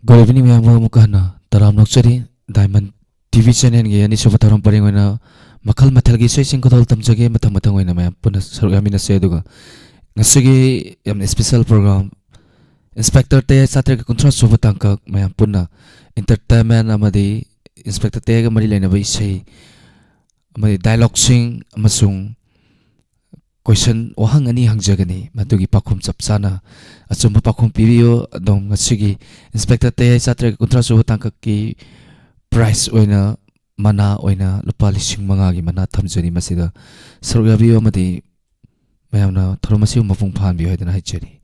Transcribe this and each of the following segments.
Good evening, ma'am. Mukana. Taram Nokchari, Diamond TV channel ge ani soba taram paring oina makal mathal gi sei sing kodol tamjage matang matang oina ma'am puna saruyamina se duga ngasigi yam special program inspector te satre ka contra soba tangka ma'am puna entertainment amadi inspector te ga mari lena bai sei amadi dialogue sing amasung question wahang ani hangjagani madugi pakhum chapchana achumba pakhum pibiyo adom ngasigi inspector te satre ka contra soba tangka ki price oina mana oina lupa lising manga gi mana thamjani masida sarugyabi amadi mayamna thoromasi mapung phan bi hoidana haichari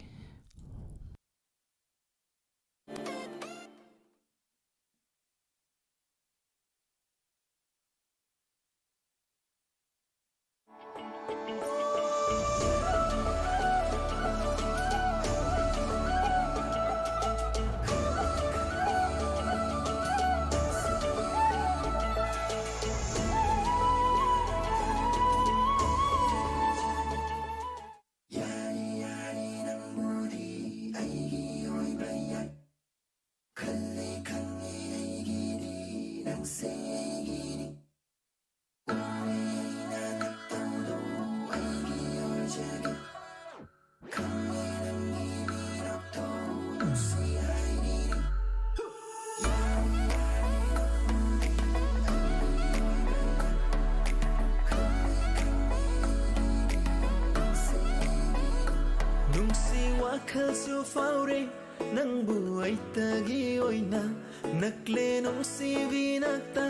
Kalsu faure nang buai tagi oina nakle nong si vinakta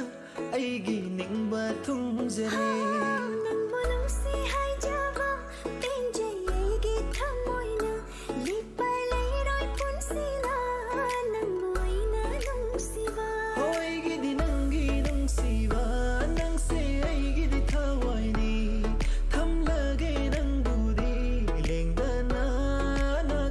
ai gi ning ba thung jare nang manang si hai java tenjai ai gi thamoina lipai lai roi pun sila nang buaina nong siva hoi gi di nang siva nang se ai gi di thawai ni tham lage nang budi leng dana nang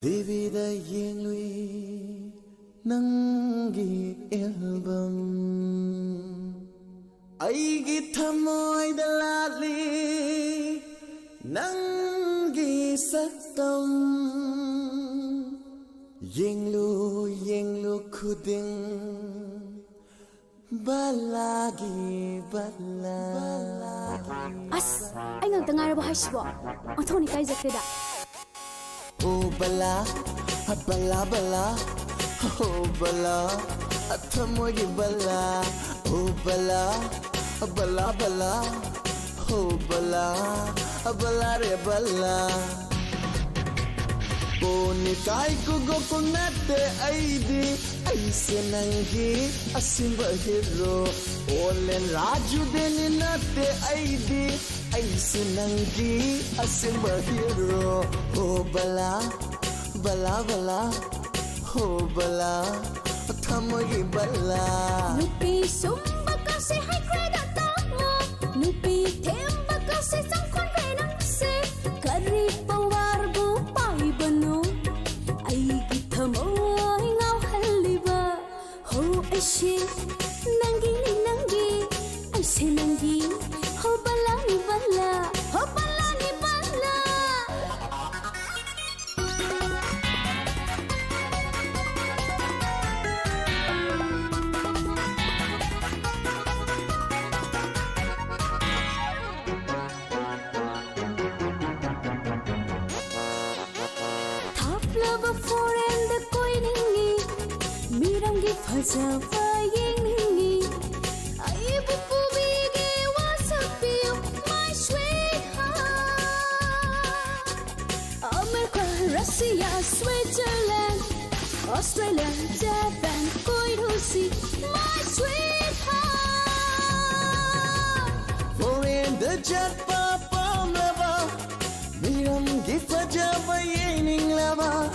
TVda yenglui nangi album aigi thamoida latli nangi saktam yenglu khuding balagi As, ay ngang tangara ba haisbo? Ang tawni kay Zafrida. Oh bala oh bala athamogi bala oh bala oh bala re bala Poni kai kugo kunate aidi aise nangi asimba hero olen raju deni nate aidi aise nangi asimba hero oh bala oh bala thamogi bala Nupi sumba kasi hai kreda tamo Nupi temba kasi sangkon renang se Kari pawarbo pai bano Ay gitamo ay ngaw haliba Ho Eshei Nangi Ay se nangi Ho bala ni bala Love foreign the koiningi Mirangi fajava yengingi Ai bupu bigi wasapiyo my sweetheart America, Russia, Switzerland Australia, Japan, koirusi my sweetheart foreign the jet papa lava mirangi fajava yening lava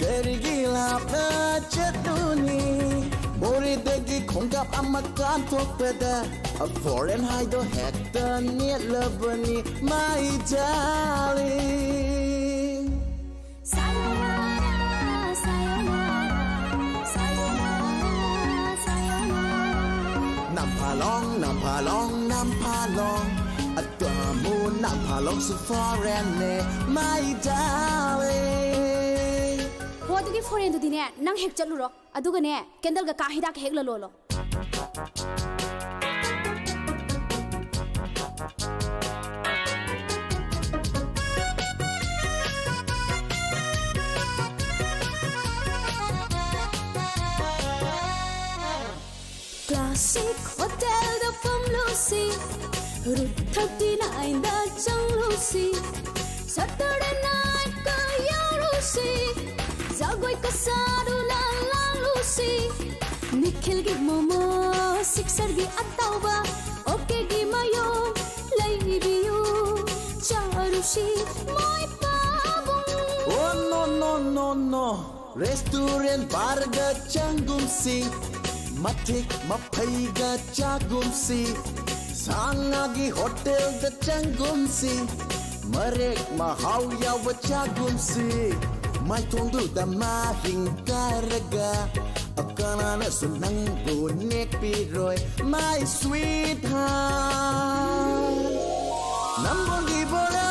Karigila na chatuni Mori dagi khongap amakan tokpada A foreign hido hekta niet labani my darling Sayonara, sayonara, sayonara, sayonara Nampalong Atamu nampalong su foreign ne my darling Ho adugi foreign dudi ne nang hek chaluro aduga ne candle ga kahida ka hek lolo Classic hotel da from Lucy Route 39 da chang Lucy Saturday night ka ya Lucy Zagoi ka saru la la Lucy Nikhil gi momo sixer gi atauba Okay gi mayo lai biu charushi moi pabung Oh no Restaurant bar ga changum si Matik mapai ga chagum si Sanga gi hotel ga changum si Marek mahau ya wa chagum si Mai tongdu da mahing karaga Akana na sunang bunek piroy My sweetheart Nambong gi bola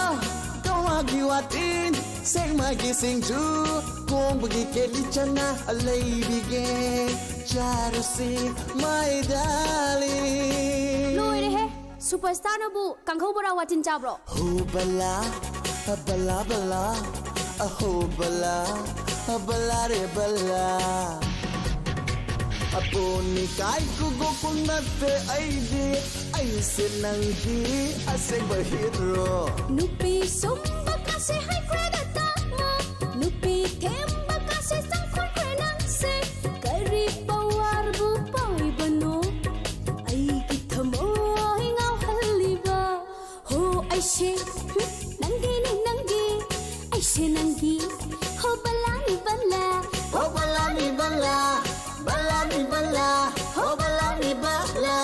Kawa gi watin Seng magi sing ju Kong bagi keli chana Alay bige Charusi My darling Loi re he superstar na bu kangkhau bora watin cha bro Ho bala bala Ho bala re bala Aponi kai kugo kunate aidi Aise nangi aseng bahiro Nupi sumba kasi hai kreda tamo Nupi temba kasi sangkon renang se Kari pawarbo pai bano Ay gitamo ay ngaw haliba Ho Eshei Nangi Aise nangi Ho bala ni bala Ho bala ni bala Ho bala ni bala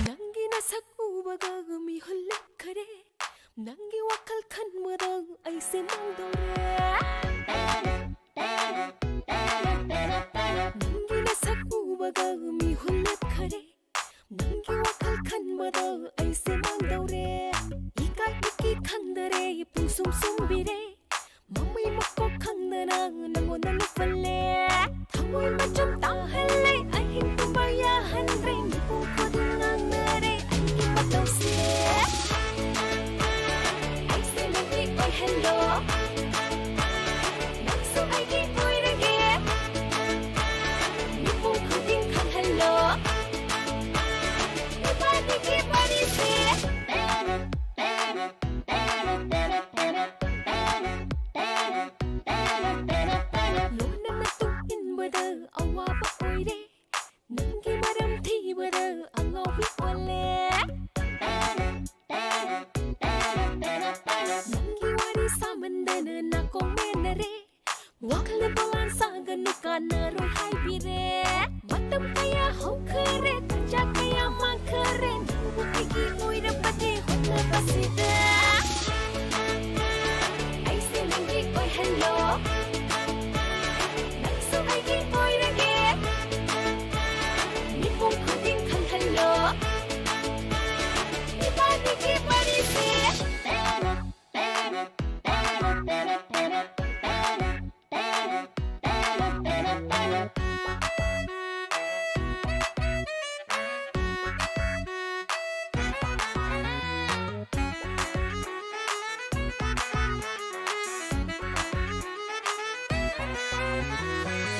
ನಂಗಿನ ಸಕೂಬಗ ಮಿಹುಲ್ಲೆ ಖರೆ ನಂಗಿ ವಕಲ್ ಖನ್ಮದ ಐಸೆ ಮಂದೋರೆ ನಂಗಿನ ಸಕೂಬಗ ಮಿಹುಲ್ಲೆ ಖರೆ ನಂಗಿ ವಕಲ್ ಖನ್ಮದ ಐಸೆ ಮಂದೋರೆ ಈಗ ಇಕ್ಕಿ ಖಂದರೆ ಪುಸುಂ ಸುಂಬಿರೆ ಮಮ್ಮಿ ಮಕ್ಕೋ ಖಂದನ ನಂಗೋ ನನ್ನ ಫಲ್ಲೆ ಥಮೋಯ್ ಮಚ್ಚಂ ತಾಹಲ್ಲೆ ಅಹಿಂ ತುಂಬಯ ಹನ್ರೆ ನಿಪು ಖದುಂಗಂದರೆ ಅಹಿಂ ಮತ್ತೋಸೆ ಐಸೆ ಲಗಿ ಓಯ್ ಹೆಲ್ಲೋ ನಕ್ಸು ಐಗಿ ಓಯ್ರಗೆ ನಿಪು ಖುದಿಂ ಖನ್ ಹೆಲ್ಲೋ ನಿಪಾದಿಗೆ ಬರಿಸೆ ಲೋನನ್ನ ತುಂಬಿದ ಅವ್ವಾಬ ಒಯ್ರೆ ನಂಗೆ ಮರಂ ಥೀವದ ಅಂಗೌಬಿ ಒಲ್ಲೆ ನಂಗೆ ವಾರಿ ಸಾಮಂದನ ನಾಕೊಂಮೆನರೆ ವಾಕಲ ಬಲಾನ್ ಸಾಗನು ಕಾನರೋಯ್ ಹಾಯ್ಬಿರೆ ಮತ್ತಂ ಕಯ ಹೊಂಖರೆ ತಂಜ ಕಯ ಮಾಂಖರೆ ನಂಗು ಐಗಿ ಒಯ್ರ ಬದೆ ಹೊನ್ನ ಬಸಿದ ಐಸೆ ನಂಗೆ ಒಯ್ ಹೆಲ್ಲೋ ನಕ್ಸು ಐಗಿ ಒಯ್ರಗೆ ನಿಪು ಖುದಿಂ ಖನ್ ಹೆಲ್ಲೋ ನಿಪಾದಿಗೆ ಬರಿಸೆ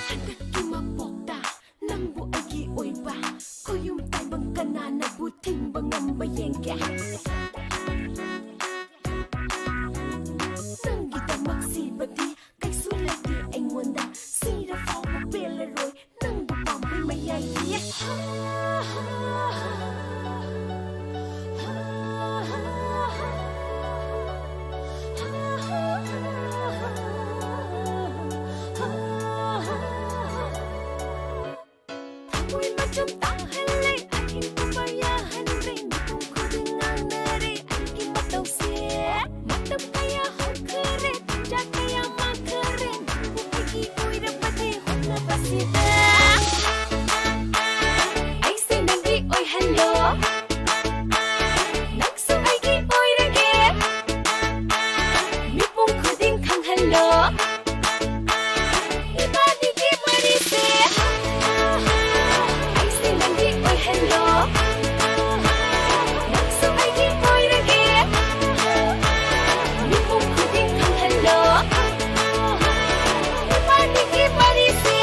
한닫기 맛먹다 낭보 애기 오이바 고윰 딸방 까나나 부팅방 엄마 옌게 ನಂಗಿದ ಮಕ್ಸಿಬದಿ ಕೈ ಸುಲದಿ ಐಂಗೊಂದ ಸೀರ ಫಾಮ ಬೇಲರೋಯ್ ನಂಗು ಪಂಬಿ ಮಯ್ಯಾಯಿಯೆ ಥಮೋಯ್ ಮಚ್ಚಂ ತಾಹಲ್ಲೆ ಅಹಿಂ ತುಂಬಯ ಹನ್ರೆ ನಿಪು ಖುದಿಂಗಂದರೆ ಅಹಿಂ ಮತ್ತೋಸೆ ಮತ್ತಂ ಕಯ ಹೊಂಖರೆ ತಂಜ ಕಯ ಮಾಂಖರೆ ನಂಗು ಐಗಿ ಒಯ್ರ ಬದೆ ಹೊನ್ನ ಬಸಿದ ಐಸೆ ನಂಗಿ ಒಯ್ ಹೆಲ್ಲೋ ನಕ್ಸು ಐಗಿ ಒಯ್ರಗೆ ನಿಪು ಖುದಿಂ ಖನ್ ಹೆಲ್ಲೋ ನಿಪಾದಿಗೆ ಬರಿಸೆ ಐಸೆ ನಂಗಿ ಒಯ್ ಹೆಲ್ಲೋ ನಕ್ಸು ಐಗಿ ಒಯ್ರಗೆ ನಿಪು ಖುದಿಂ ಖನ್ ಹೆಲ್ಲೋ ನಿಪಾದಿಗೆ ಬರಿಸೆ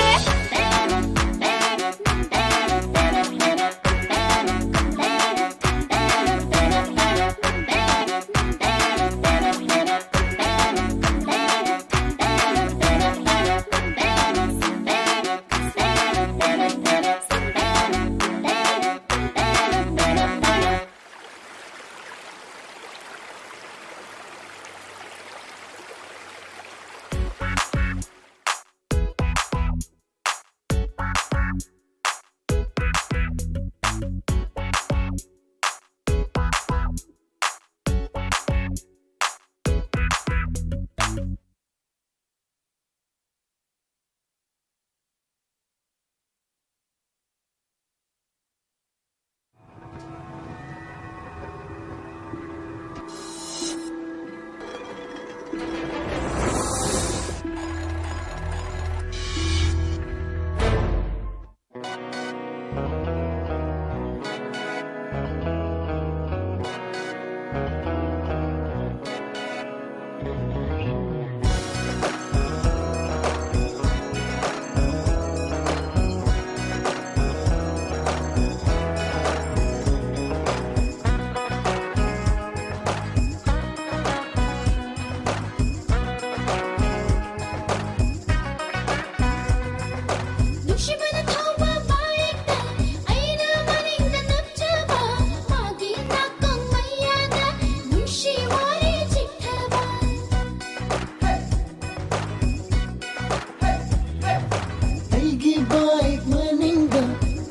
bike maninga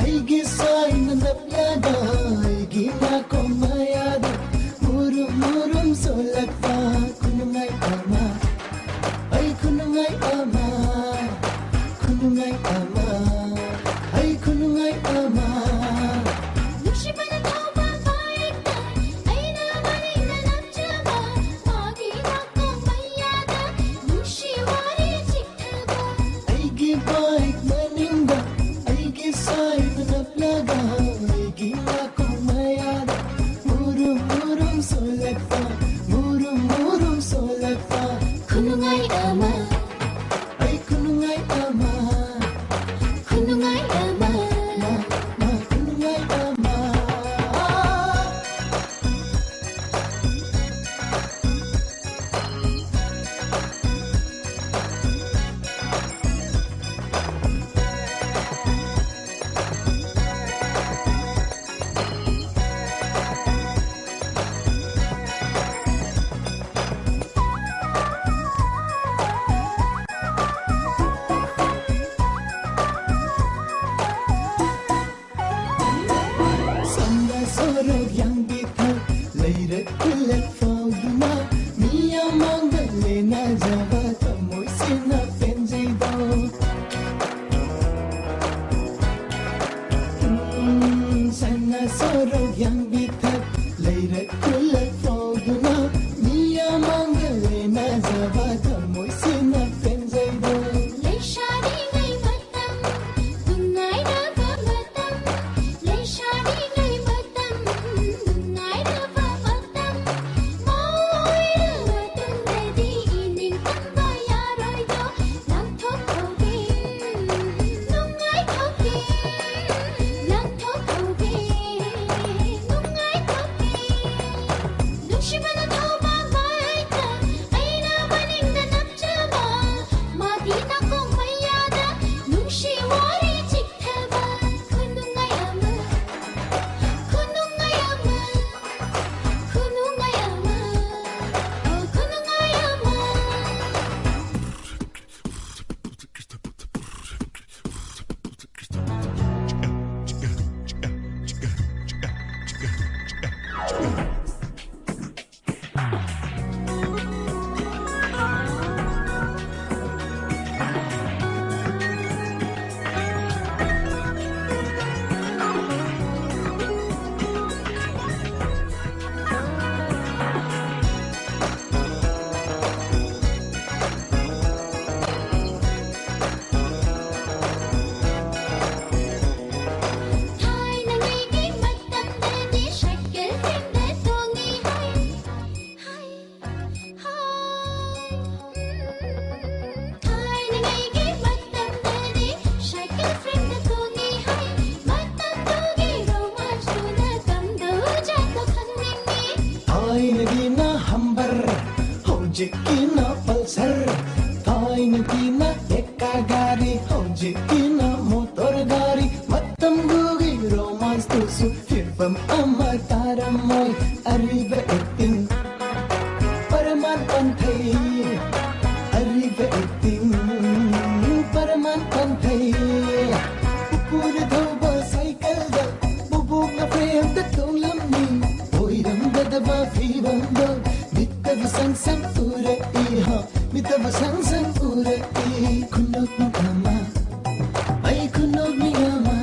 aigi sai nanapyaga aigi nako mayada murum murum solakta kunungai ama ay kunungai ama kunungai ama ay kunungai ama 누시바나 타오바 바이다 아이나 마리나 남자바 마기 나고 마야다 누시와리 직타바 aigi bike maninga aigi sai nanapyaga aigi nako mayada murum murum solakta murum murum solakta kunungai ama ay kunungai ama kunungai ama ma kunungai ama Sanda sorog yang bithal leirak kulak fauduna miya mangale na java tamoi sina penjai do Sanda sorog yang bithal leirak kulak fauduna miya mangale na java tamoi sina penjai do leishari ngai matam dungai na ba matam leishari ngai matam dungai na ba matam moi ra tun de di ining tan ba yaroi do lang thok thoge dungai thoge lang thok thoge dungai thoge 누시바나 타오바 바이다 아이나 마닝다 남자바 마디 나고 마야다 누시와리 직타바 kunungaya마 kununga야마 kununga야마 kununga야마 Thai na ngay gi matam da di shakel fin da tongi hai hai hai Thai na ngay gi matam da di shakel fin da tongi hai matam togi romance tu na kam do ja to khanningi Tainagina hambar Hojikina pulsar Tainagina ekka gari Hojikina motor gari Matam gugi romance tusu Firpam ama taramoy Arriba eting Paraman panthai Arriba eting Paraman panthai Upura dhauba cycle da Bubuk na frame da tonglam ni Oiram dadaba fibam da Mitav sang sang ura iha Mitav sang sang ura i Kunok ni ama Ay kunok ni ama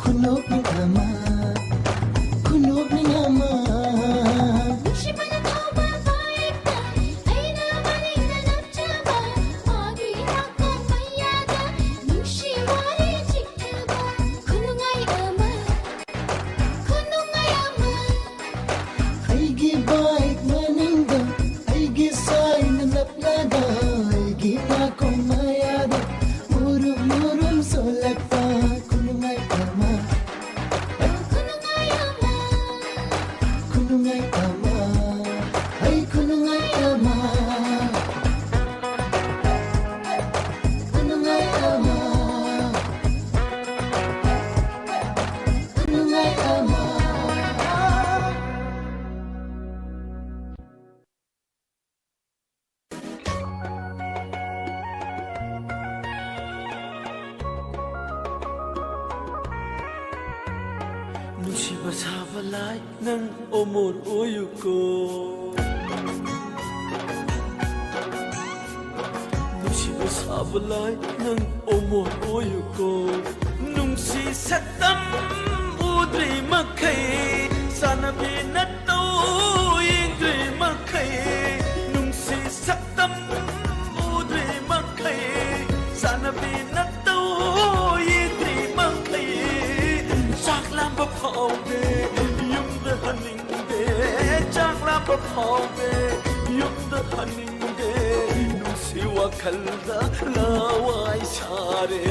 Kunok ni ama Kunok ni ama 누시바나 타오바 바이다 아이나 마닝다 남자바 마기 나고 마야다 ꯅꯨꯡꯁꯤꯕ ꯁꯥꯕ ꯂꯥꯏ ꯅꯪ ꯑꯣꯃꯣꯔ ꯑꯣꯏꯌꯨꯀꯣ ꯅꯨꯡꯁꯤꯕ ꯁꯥꯕ ꯂꯥꯏ ꯅꯪ ꯑꯣꯃꯣꯔ ꯑꯣꯏꯌꯨꯀꯣ ꯅꯨꯡꯁꯤ ꯁꯛꯇꯝ ꯎꯗ꯭ꯔꯤ ꯃꯈꯩ ꯆꯥꯅꯕꯤ ꯅꯠꯇꯧ ꯌꯦꯡꯗ꯭ꯔꯤ ꯃꯈꯩ ꯅꯨꯡꯁꯤ ꯁꯛꯇꯝ ꯎꯗ꯭ꯔꯤ ꯃꯈꯩ ꯆꯥꯅꯕꯤ ꯅꯠꯇꯧ ꯌꯦꯡꯗ꯭ꯔꯤ ꯃꯈꯩ ꯆꯥꯛ ꯂꯥꯝꯕ ꯐꯥꯎꯗꯦ ꯌꯨꯝꯗ ꯍꯟꯅꯤꯡꯗꯦ ꯆꯥꯛ ꯂꯥꯝꯕ ꯐꯥꯎꯗꯦ ꯌꯨꯝꯗ ꯍꯟꯅꯤꯡꯗꯦ ꯅꯨꯡꯁꯤ ꯋꯥꯈꯜꯗ ꯂꯋꯥꯏ ꯁꯥꯔꯦ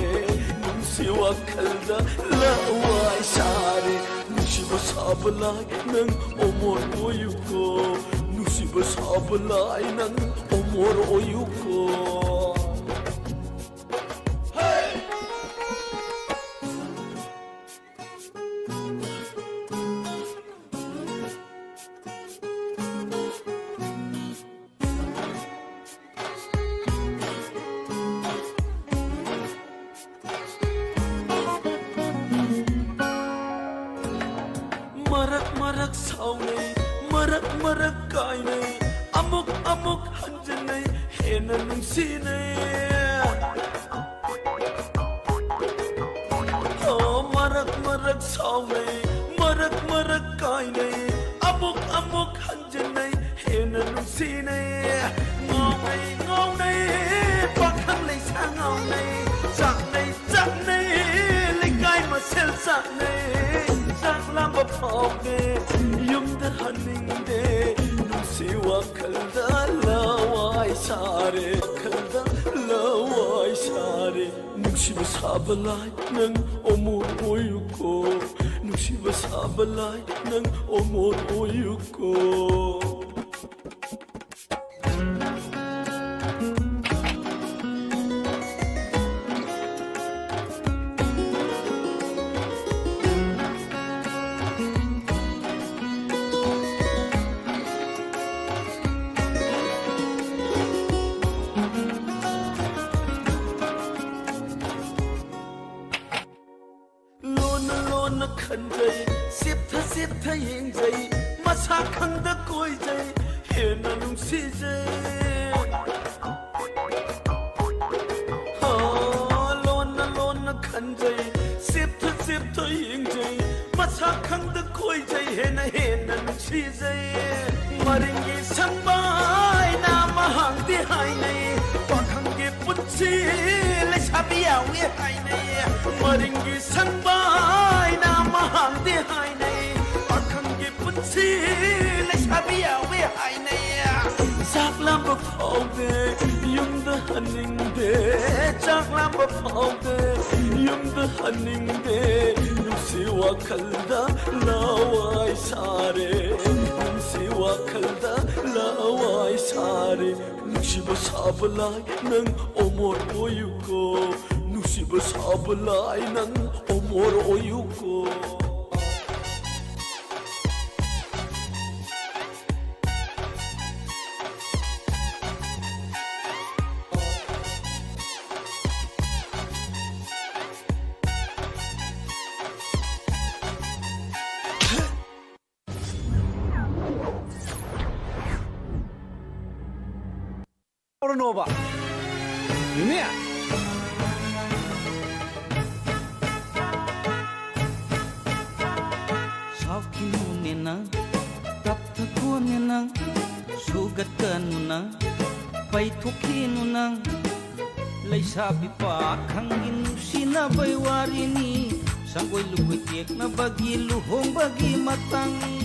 ꯅꯨꯡꯁꯤ ꯋꯥꯈꯜꯗ ꯂꯋꯥꯏ ꯁꯥꯔꯦ ꯅꯨꯡꯁꯤꯕ ꯁꯥꯕ ꯂꯥꯏ ꯅꯪ ꯑꯣꯃꯣꯔ ꯑꯣꯏꯌꯨꯀꯣ ꯅꯨꯡꯁꯤꯕ ꯁꯥꯕ ꯂꯥꯏ ꯅꯪ ꯑꯣꯃꯣꯔ ꯑꯣꯏꯌꯨꯀꯣ Marak saunay, marak kainay, amok hanjanay, hena nungsinay. Oh, marak saunay, marak kainay, amok hanjanay, hena nungsinay. Ngawnay, pakhang lay sa ngawnay, saknay, ligay masel saknay. Lamba paude, yumda haningde, nusi wakalda lawai sare, wakalda lawai sare. Nusi basabalay nang omor oyuko, nusi basabalay nang omor oyuko. Kanjay, siptha yengjay, masa khangda koijay, hena nungsijay. Ha, lona kanjay, siptha yengjay, masa khangda koijay, hena nungsijay. Maringi sangbay na mahangdi hainay, pakhangge putsi le sabiya we hainay. Maringi sangbay na mahangdi hainay, pakhangge putsi le sabiya we hainay. Chak lamba phaude, yumda haningde, chak lamba phaude, yumda haningde, nusi wakalda lawai sare, nusi wakalda lawai sare. Nusiba sabalay nang omor oyuko, nusiba sabalay nang omor oyuko. Nova. Ini ya? Saukinu nena, tapta ko nena, sugat ka nuna, paituki nuna, lay sabi pa kangin sinabay warini, sanggoy lugoy tiyak na bagi luhong bagi matangi.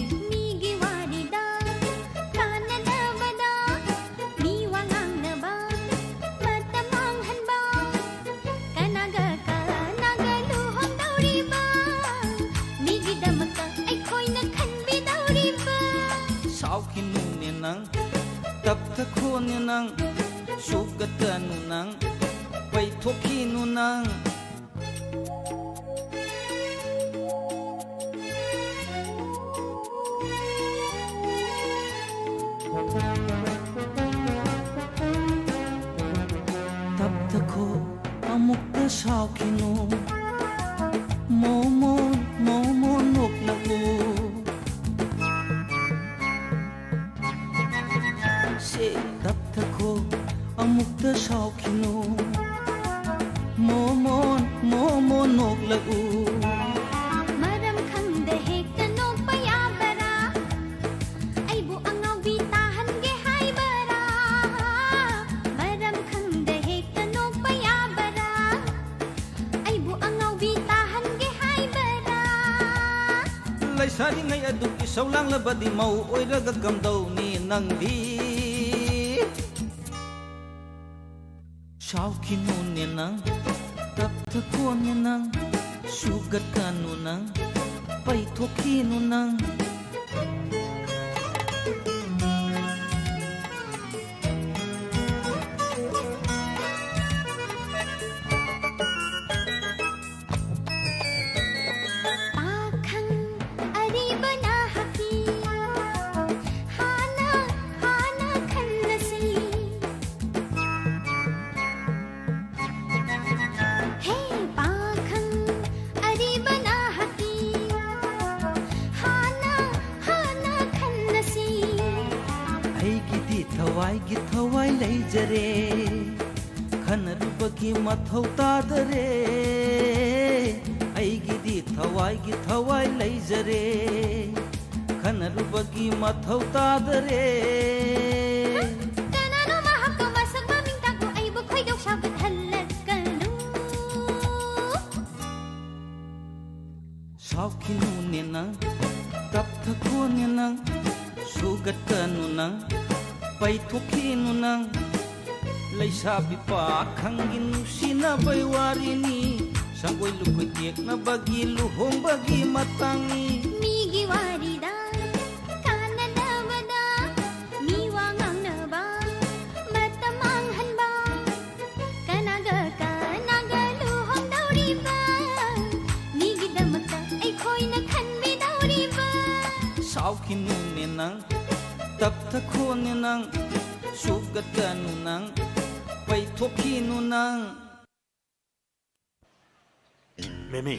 Tapta ko nang sugat ka nang paituki nang. Tapta ko amok na saukinu, momo nok na ko. ꯑꯃꯨꯛꯇ ꯁꯥꯎꯈꯤꯅꯨ ꯃꯣꯃꯣꯟ ꯃꯣꯃꯣꯟ ꯅꯣꯛꯂꯛꯎ ꯃꯔꯝ ꯈꯪꯗ ꯍꯦꯛꯇ ꯅꯣꯛꯄ ꯌꯥꯕꯔꯥ ꯑꯩꯕꯨ ꯑꯉꯥꯎꯕꯤ ꯇꯥꯍꯟꯒꯦ ꯍꯥꯏꯕꯔꯥ ꯃꯔꯝ ꯈꯪꯗ ꯍꯦꯛꯇ ꯅꯣꯛꯄ ꯌꯥꯕꯔꯥ ꯑꯩꯕꯨ ꯑꯉꯥꯎꯕꯤ ꯇꯥꯍꯟꯒꯦ ꯍꯥꯏꯕꯔꯥ ꯂꯩꯁꯥꯔꯤꯉꯩ ꯑꯗꯨꯒꯤ ꯁꯧꯂꯥꯡꯂꯕꯗꯤ ꯃꯧ ꯑꯣꯏꯔꯒ ꯀꯝꯗꯧꯅꯤ ꯅꯪꯗꯤ ꯁꯥꯎꯈꯤꯅꯨꯅꯦ ꯅꯪ ꯇꯞꯊꯈꯣꯅꯦ ꯅꯪ ꯁꯨꯒꯠꯀꯅꯨ ꯅꯪ ꯄꯩꯊꯣꯛꯈꯤꯅꯨ ꯅꯪ पाखं अरीबना हकी हाना हाना खन्नसी हे पाखं अरीबना हकी हाना हाना खन्नसी ꯑꯩꯒꯤꯗꯤ ꯊꯋꯥꯏꯒꯤ ꯊꯋꯥꯏ ꯂꯩꯖꯔꯦ ꯈꯟꯅꯔꯨꯕꯒꯤ ꯃꯊꯧ ꯇꯥꯗꯔꯦ ꯑꯩꯒꯤꯗꯤ ꯊꯋꯥꯏꯒꯤ ꯊꯋꯥꯏ ꯂꯩꯖꯔꯦ ꯈꯟꯅꯔꯨꯕꯒꯤ ꯃꯊꯧ ꯇꯥꯗꯔꯦ कनानो महको मसक ममिंग ताको अइबु खोइदौ सागत हल्लकनु ꯁꯥꯎꯈꯤꯅꯨꯅꯦ ꯅꯪ ꯇꯞꯊꯈꯣꯅꯦ ꯅꯪ ꯁꯨꯒꯠꯀꯅꯨ ꯅꯪ ꯄꯩꯊꯣꯛꯈꯤꯅꯨ ꯅꯪ ꯂꯩꯁꯥꯕꯤ ꯄꯥꯈꯪꯒꯤ ꯅꯨꯡꯁꯤꯅꯕꯩ ꯋꯥꯔꯤꯅꯤ ꯁꯪꯒꯣꯏ ꯂꯨꯀꯣꯏ ꯇꯦꯛꯅꯕꯒꯤ ꯂꯨꯍꯣꯡꯕꯒꯤ ꯃꯇꯥꯡꯅꯤ ꯃꯤꯒꯤ ꯋꯥꯔꯤꯗ ꯀꯥꯟꯅꯗꯕꯗ ꯃꯤ ꯋꯥ ꯉꯥꯡꯅꯕ ꯃꯇꯝ ꯃꯥꯡꯍꯟꯕ ꯀꯅꯥꯒ ꯂꯨꯍꯣꯡꯗꯧꯔꯤꯕ ꯃꯤꯒꯤꯗꯃꯛꯇ ꯑꯩꯈꯣꯏꯅ ꯈꯟꯕꯤꯗꯧꯔꯤꯕ ꯁꯥꯎꯈꯤꯅꯨꯅꯦ ꯅꯪ ꯇꯞꯊꯈꯣꯅꯦ ꯅꯪ ꯁꯨꯒꯠꯀꯅꯨ ꯅꯪ ꯄꯩꯊꯣꯛꯈꯤꯅු ꯅꯪ 매미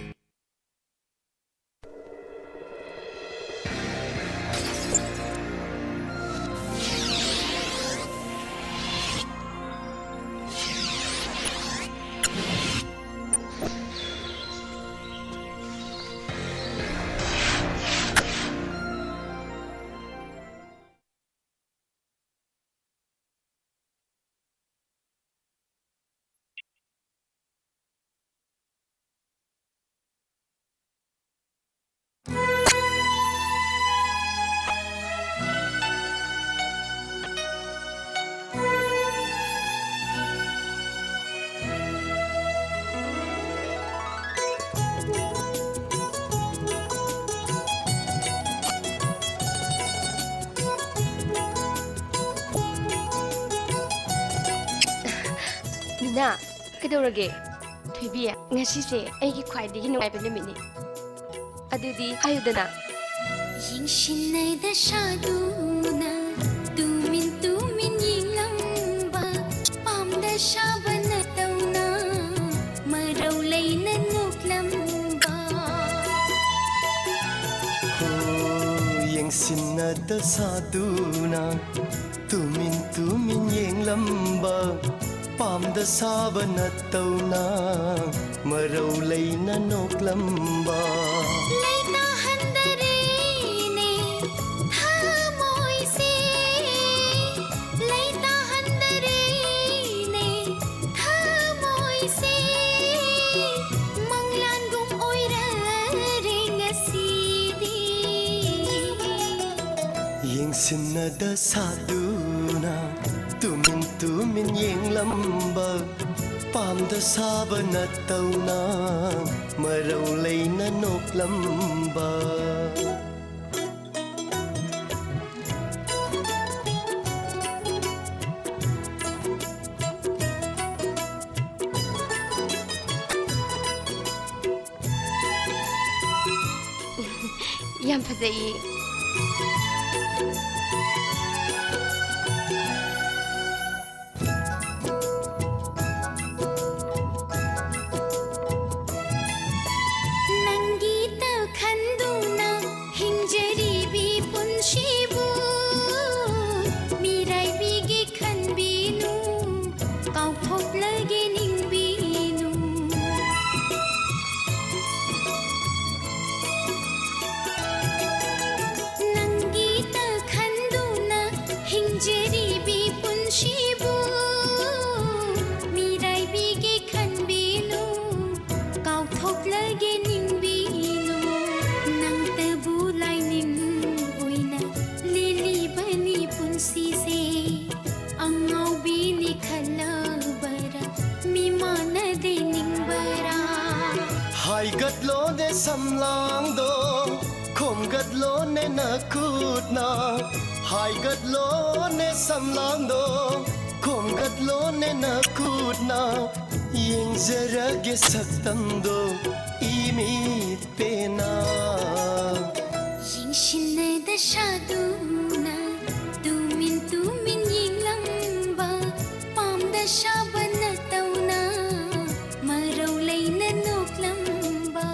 ꯅꯤꯅꯥ ꯀꯩꯗꯧꯔꯒꯦ ꯊꯣꯏꯕꯤ ꯉꯁꯤꯁꯦ ꯑꯩꯒꯤ ꯈ꯭ꯋꯥꯏꯗꯒꯤ ꯅꯨꯡꯉꯥꯏꯕ ꯅꯨꯃꯤꯠꯅꯤ ꯑꯗꯨꯗꯤ ꯍꯥꯏꯌꯨꯗꯅ ꯌꯦꯡꯁꯤꯟꯅꯩꯗ ꯁꯥꯗꯨꯅ ꯇꯨꯃꯤꯟ ꯇꯨꯃꯤꯟ ꯌꯦꯡꯂꯝꯕ ꯄꯥꯝꯗ ꯁꯥꯕꯅ ꯇꯧꯅ ꯃꯔꯧ ꯂꯩꯅ ꯅꯣꯛꯂꯝꯕ ꯌꯦꯡꯁꯤꯟꯅꯗ ꯁꯥꯗꯨꯅ ꯇꯨꯃꯤꯟ ꯇꯨꯃꯤꯟ ꯌꯦꯡꯂꯝꯕ ꯄꯥꯝꯗ ꯁꯥꯕ ꯅꯠꯇꯧꯅ ꯃꯔꯧ ꯂꯩꯅ ꯅꯣꯛꯂꯝꯕ ꯂꯩꯇꯥꯍꯟꯗꯔꯦꯅꯦ ꯊꯃꯣꯏꯁꯦ ꯂꯩꯇꯥꯍꯟꯗꯔꯦꯅꯦ ꯊꯃꯣꯏꯁꯦ ꯃꯪꯂꯥꯟꯒꯨꯝ ꯑꯣꯏꯔꯔꯦ ꯉꯁꯤꯗꯤ ꯌꯦꯡꯁꯤꯟꯅꯗ ꯁꯥꯗꯨꯅ ꯇꯨꯃꯤꯟ ꯇꯨꯃꯤꯟ ꯌꯦꯡꯂꯝꯕ ꯄꯥꯝꯗ ꯁꯥꯕ ꯅꯠꯇꯧꯅ ꯃꯔꯧ ꯂꯩꯅ ꯅꯣꯛꯂꯝꯕ ꯌꯥꯝ ꯐꯖꯩꯌꯦ ꯈꯣꯝꯒꯠꯂꯣ ꯅꯦ ꯁꯝꯂꯥꯡꯗꯣ ꯈꯣꯝꯒꯠꯂꯣ ꯅꯦ ꯅꯈꯨꯠꯅ ꯍꯥꯏꯒꯠꯂꯣ ꯅꯦ ꯁꯝꯂꯥꯡꯗꯣ ꯈꯣꯝꯒꯠꯂꯣ ꯅꯦ ꯅꯈꯨꯠꯅ ꯌꯦꯡꯖꯔꯒꯦ ꯁꯛꯇꯝꯗꯣ 이미 빼나 ꯌꯦꯡꯁꯤꯟꯅꯗ ꯁꯥꯗꯨꯅ ꯇꯨꯃꯤꯟ ꯇꯨꯃꯤꯟ ꯌꯦꯡꯂꯝꯕ ꯄꯥꯝꯗ ꯁꯥꯕꯅ ꯇꯧꯅ ꯃꯔꯧ ꯂꯩꯅ ꯅꯣꯛꯂꯝꯕ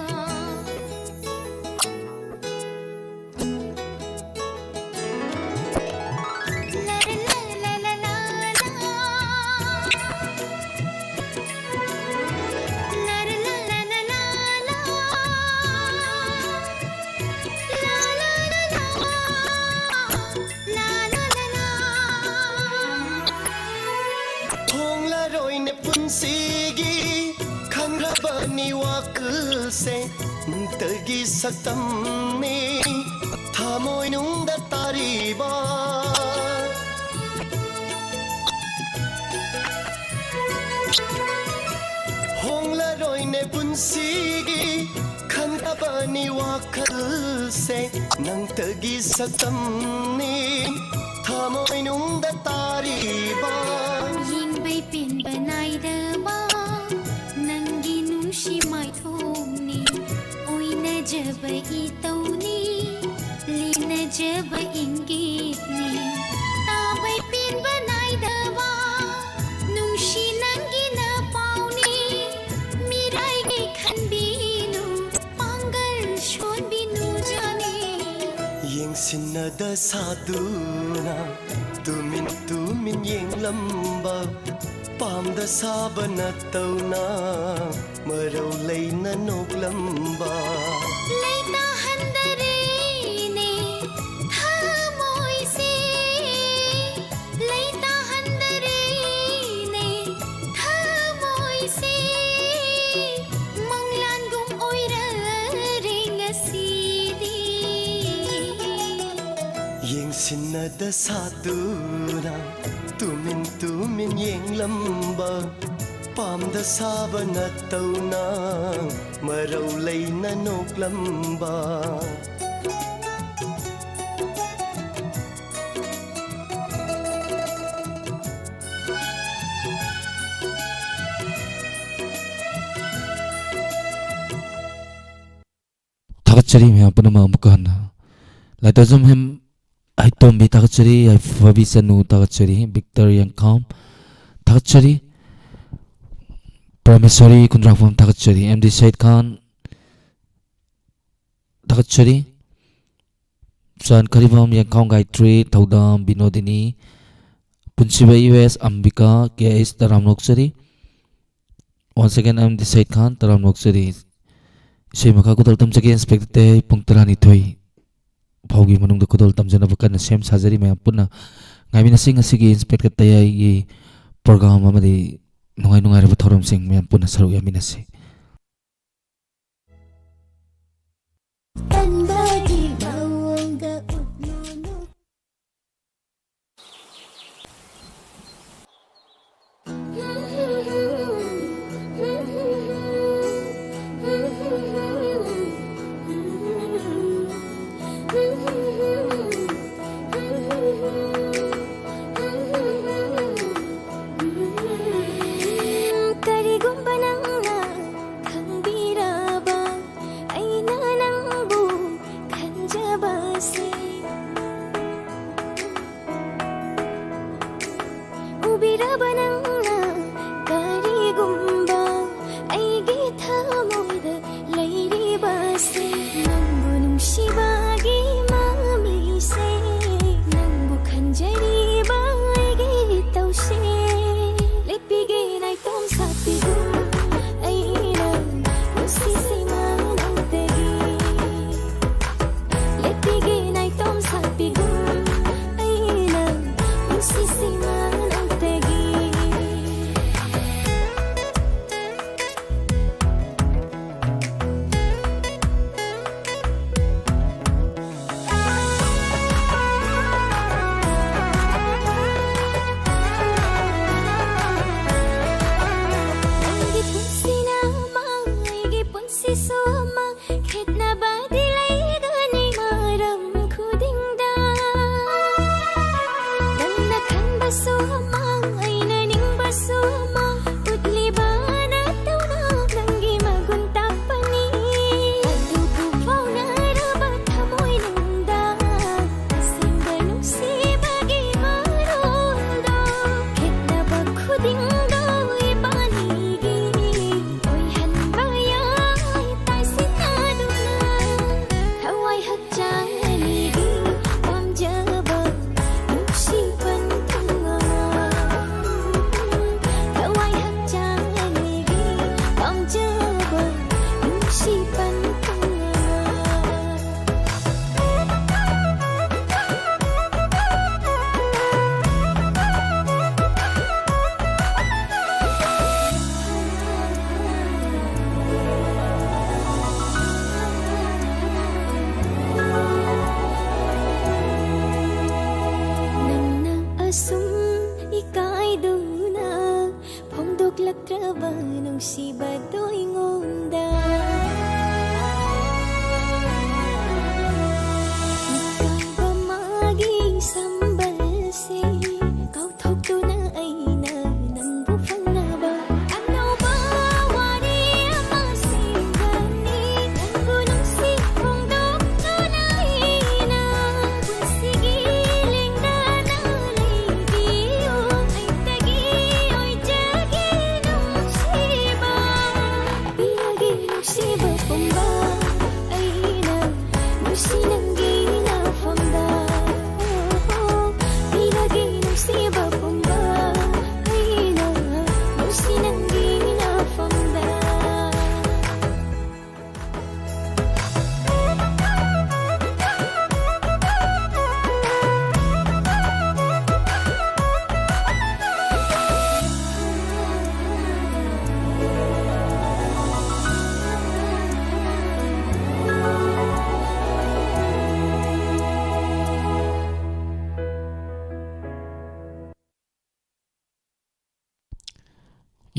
홍라로이네 분시기 강라바니 와클세 떡이 삭담니 타모이 눅다 따리바 홍라로이네 분시기 강라바니 와클세 낭 떡이 삭담니 타모이 눅다 따리바 ꯌꯦꯡꯕꯩ ꯄꯦꯟꯕ ꯅꯥꯏꯗꯕ ꯅꯪꯒꯤ ꯅꯨꯡꯁꯤ ꯃꯥꯏꯊꯣꯡꯅꯤ ꯑꯣꯏꯅꯖꯕ ꯏꯇꯧꯅꯤ ꯂꯦꯟꯅꯖꯕ ꯏꯪꯒꯤꯠꯅꯤ ꯇꯥꯕꯩ ꯄꯦꯟꯕ ꯅꯥꯏꯗꯕ ꯅꯨꯡꯁꯤ ꯅꯪꯒꯤ ꯅꯄꯥꯎꯅꯤ ꯃꯤꯔꯥꯏꯒꯩ ꯈꯟꯕꯤꯅꯨ ꯄꯥꯡꯒꯜ ꯁꯣꯟꯕꯤꯅꯨ ꯖꯥꯅꯤ ꯌꯦꯡꯁꯤꯟꯅꯗ ꯁꯥꯗꯨꯅ ꯇꯨꯃꯤꯟ ꯇꯨꯃꯤꯟ ꯌꯦꯡꯂꯝꯕ ꯄꯥꯝꯗ ꯁꯥꯕ ꯅꯠꯇꯧꯅ ꯃꯔꯧ ꯂꯩꯅ ꯅꯣꯛꯂꯝꯕ ꯂꯩꯇꯥꯍꯟꯗꯔꯦꯅꯦ ꯊꯃꯣꯏꯁꯦ ꯂꯩꯇꯥꯍꯟꯗꯔꯦꯅꯦ ꯊꯃꯣꯏꯁꯦ ꯃꯪꯂꯥꯟꯒꯨꯝ ꯑꯣꯏꯔꯔꯦ ꯉꯁꯤꯗꯤ ꯌꯦꯡꯁꯤꯟꯅꯗ ꯁꯥꯗꯨꯅ ꯇꯨꯃꯤꯟ ꯇꯨꯃꯤꯟ ꯌꯦꯡꯂꯝꯕ ꯄꯥꯝꯗ ꯁꯥꯕ ꯅꯠꯇꯧꯅ ꯃꯔꯧ ꯂꯩꯅ ꯅꯣꯛꯂꯝꯕ थागतचरी मैं पुनः अमुक हन्ना लाइटजम हम Aitombi takachari, Favisanu takachari, Victor Yankam takachari, Prameswari Kundrafam takachari, MD Said Khan takachari, San Karibam Yankam Gayatri, Taudam Binodini, Punsiba US Ambika, KS Taramnoksari. Once again, MD Said Khan Taramnoksari. Eshei maka kudal tamjagi inspector pungtarani thoi. Paugi manung kudol tamjana bakan sem sajari me punna ngamin sing asigi inspect kataya yi program amadi nungai nungai reba thorom sing me punna saru yamin ase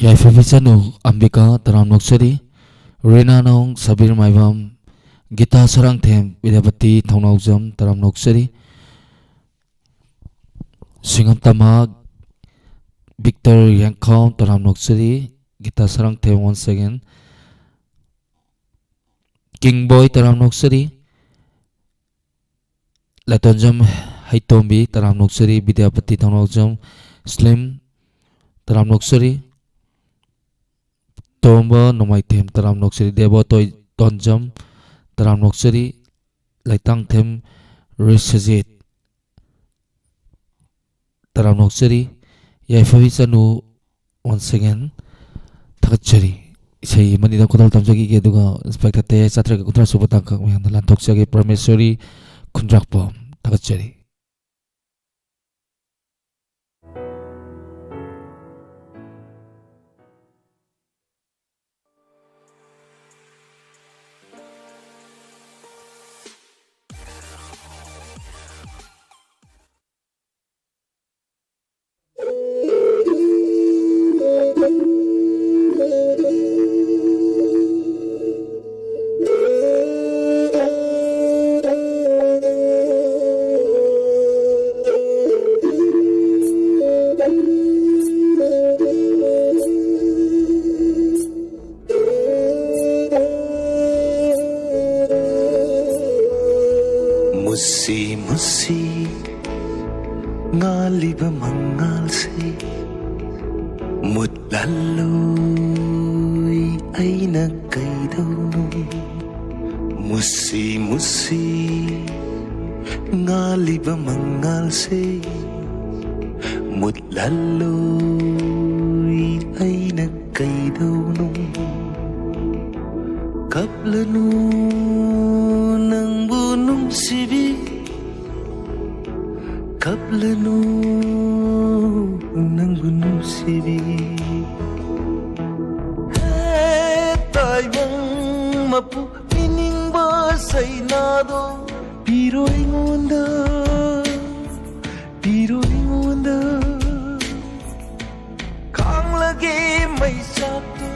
Yai Fabisanu Ambika Taram Noksari Rina Nong Sabir Maibam Gita Sarang Them Vidapati Thongnaujam Taram Noksari Singam Tamag Victor Yankau Taram Noksari Gita Sarang Them once again King Boy Taram Noksari Latonjam Haitombi Taram Noksari Vidapati Thongnaujam Slim Taram Noksari Tomba Nomai Them Taram Noksari Debo Toy Tonjam Taram Noksari Laitang Them Risajit Taram Noksari Yai Favisanu once again Takachari Eshei Manida Kodal Tamjagi Geduga Inspector Te Satraga Kutra Subataka Mayanda Lantoksagi Parmeswari Kundrakpom Takachari Musi musi ngaliba mangal se mutlalloy ay nagkaidaw Musi musi ngaliba mangal se mutlalloy ay nagkaidaw Kaplano ng bunong sibi Kaplano ng bunong sibi Hetay mong mapupining basay nado Piro'y ngonda Kang lagi may sakto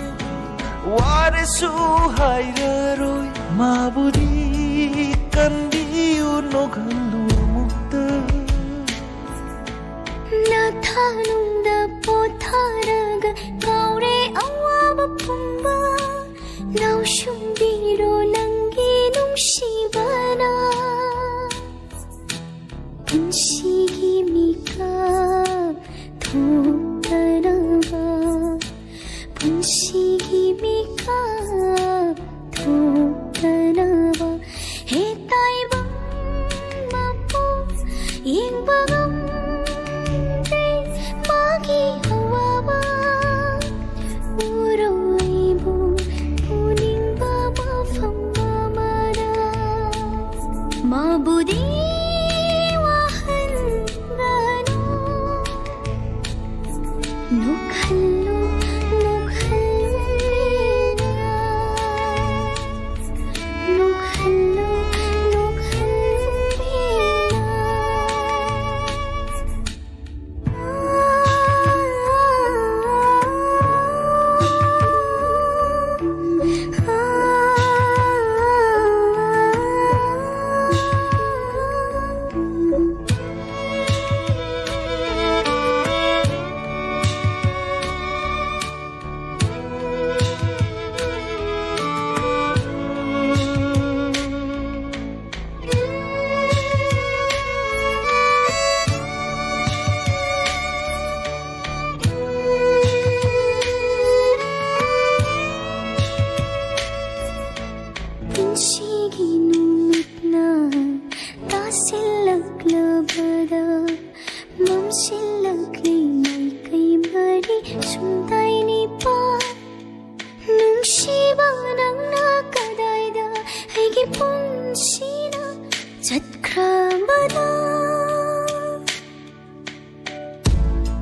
Wari suhay raroy Mabudi kandiyo no ganlumukta 나타농다 보타라가 가을에 아와바 품바 나우숑비로 남기농 시바나 분식이미까 도따라가 분식이미까 도따라가 해따이방 마포 잉방음 Mabudi wahan gano Nukhallo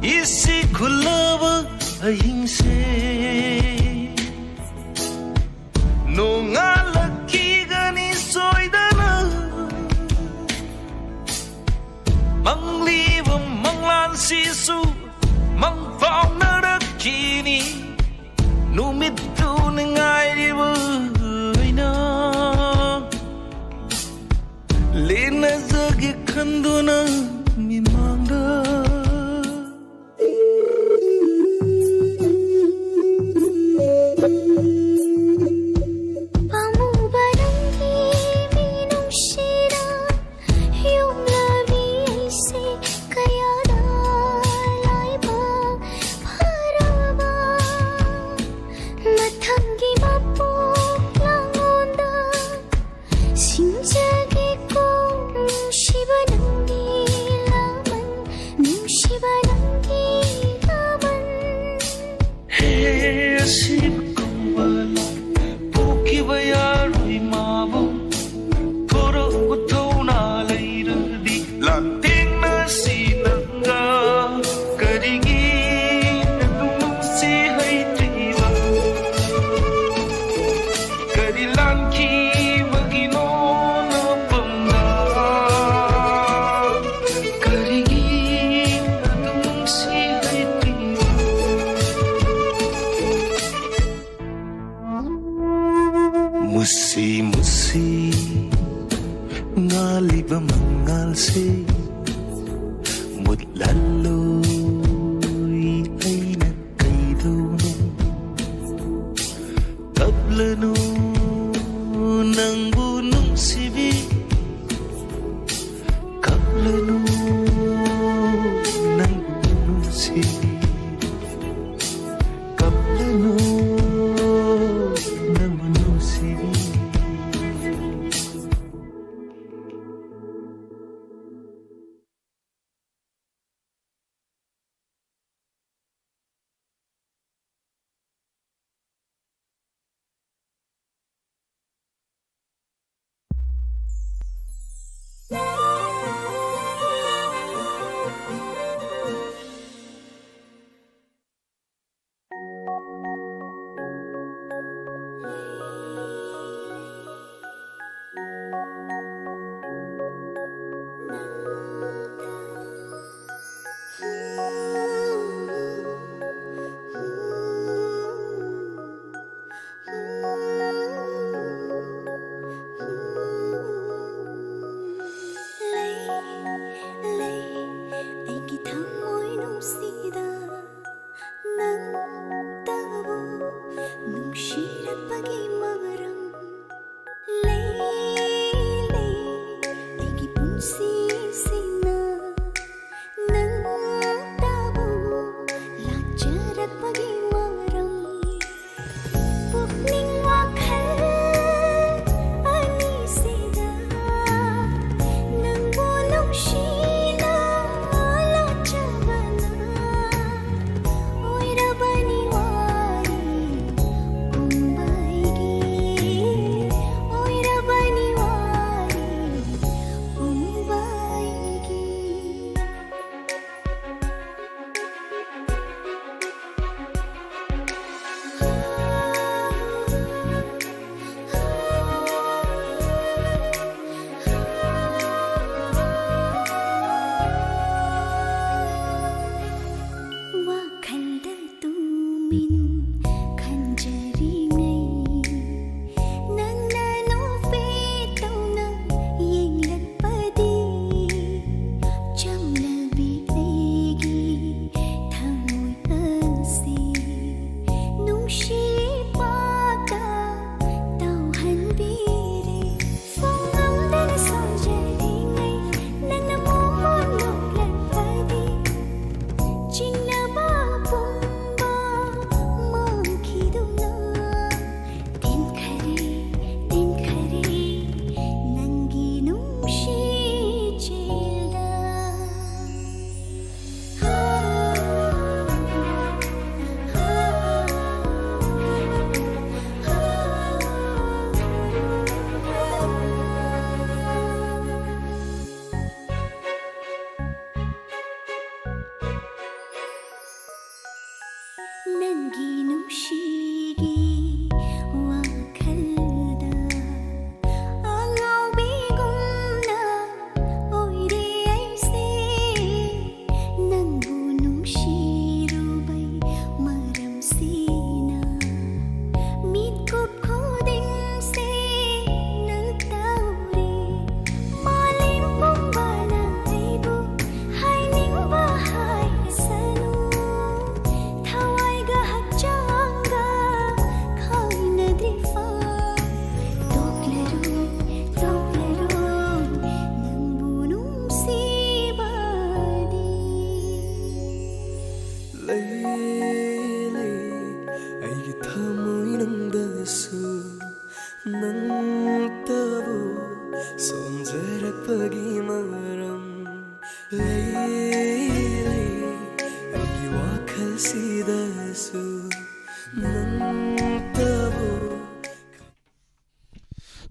Isi kulaba ahingse Nungalaki gani soidana Manglivam manglan sisu Mangfong narakini musi musi ngaliba mangalse mutlalloy aina kaidawno kablano nangbu nungsibi kablano nangbu nungsibi kablano nangbu nungsibi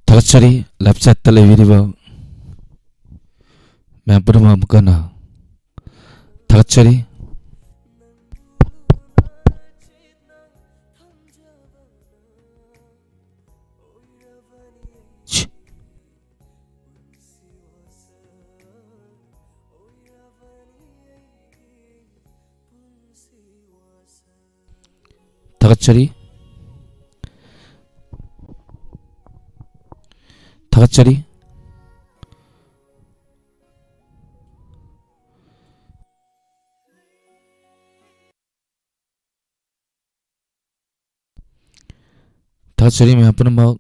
Thakchari lapchat taleviriba mapurma mukana thakchari thakchari 타가짜리 타가짜리 mayam punamak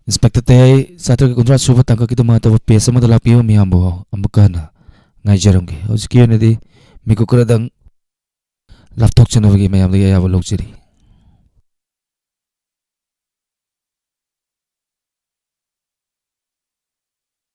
inspector teh satu kontrak suba tangka kita mata pesa mata lapiu mayam bo amukana ngajaram ke uski ne di miku kuradang laptop channel bagi mayam lagi ya bolok jiri